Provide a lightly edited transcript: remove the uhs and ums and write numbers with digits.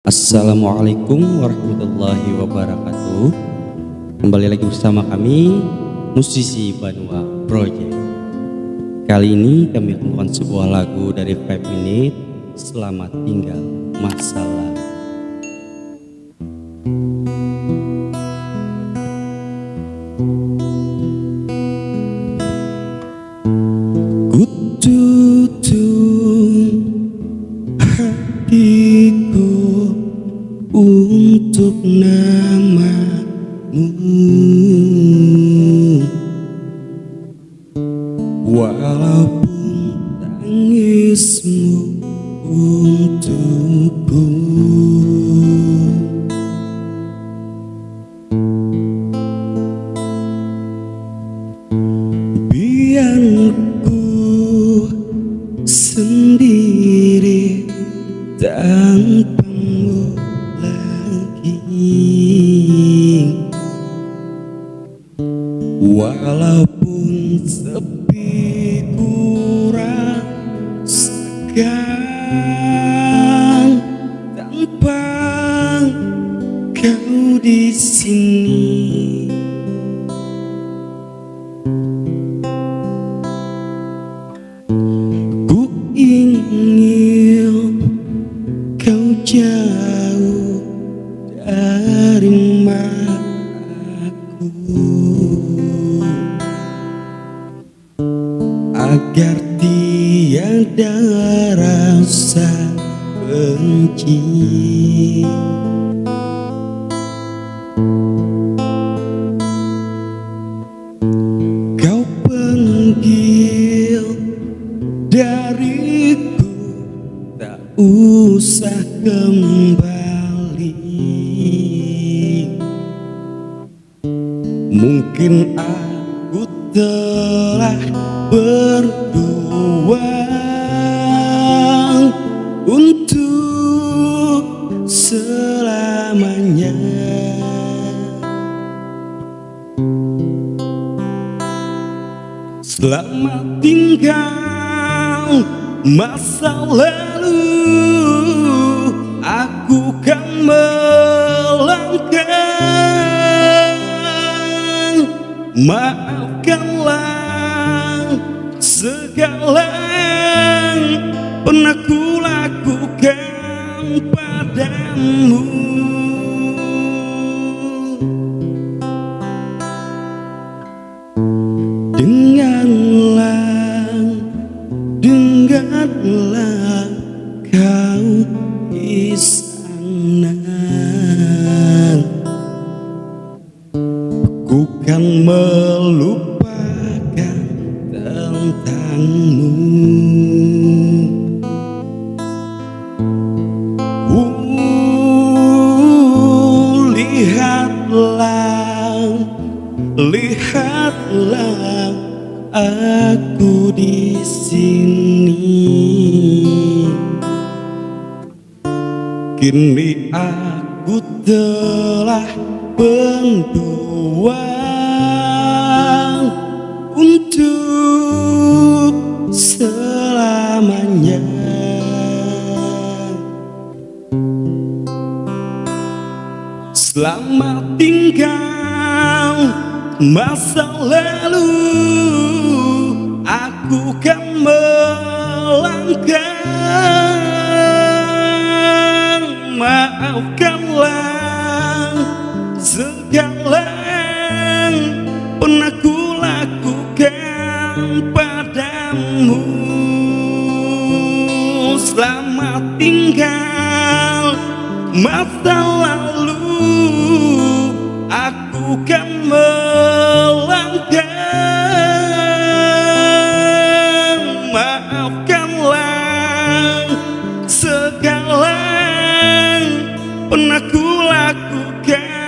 Assalamualaikum warahmatullahi wabarakatuh. Kembali lagi bersama kami Musisi Banua Project. Kali ini kami membawakan sebuah lagu dari 5 Minute, Selamat Tinggal Masa Lalu. Kututup hatiku untuk namamu, walaupun tangismu untukku. Biar ku sendiri tanpamu lagi, walaupun sepi ku rasakan tanpa kau di sini. Ku ingin kau jauh dari mataku, agar tiada rasa benci. Kau panggil dariku, tak usah kembali. Mungkin aku telah berjuang untuk selamanya. Selamat tinggal masa lalu, aku kan melangkah. Maafkanlah segala pernah ku lakukan padamu. Dengarlah kau di sana, ku kan melupakan tentangmu. Lihatlah aku di sini. Kini aku telah berjuang untuk selamanya. Selamat tinggal masa lalu, aku kan melangkah. Maafkanlah segala pernah ku lakukan padamu. Selamat tinggal masa lalu, aku kan melangkah. Maafkanlah segala pernah ku lakukan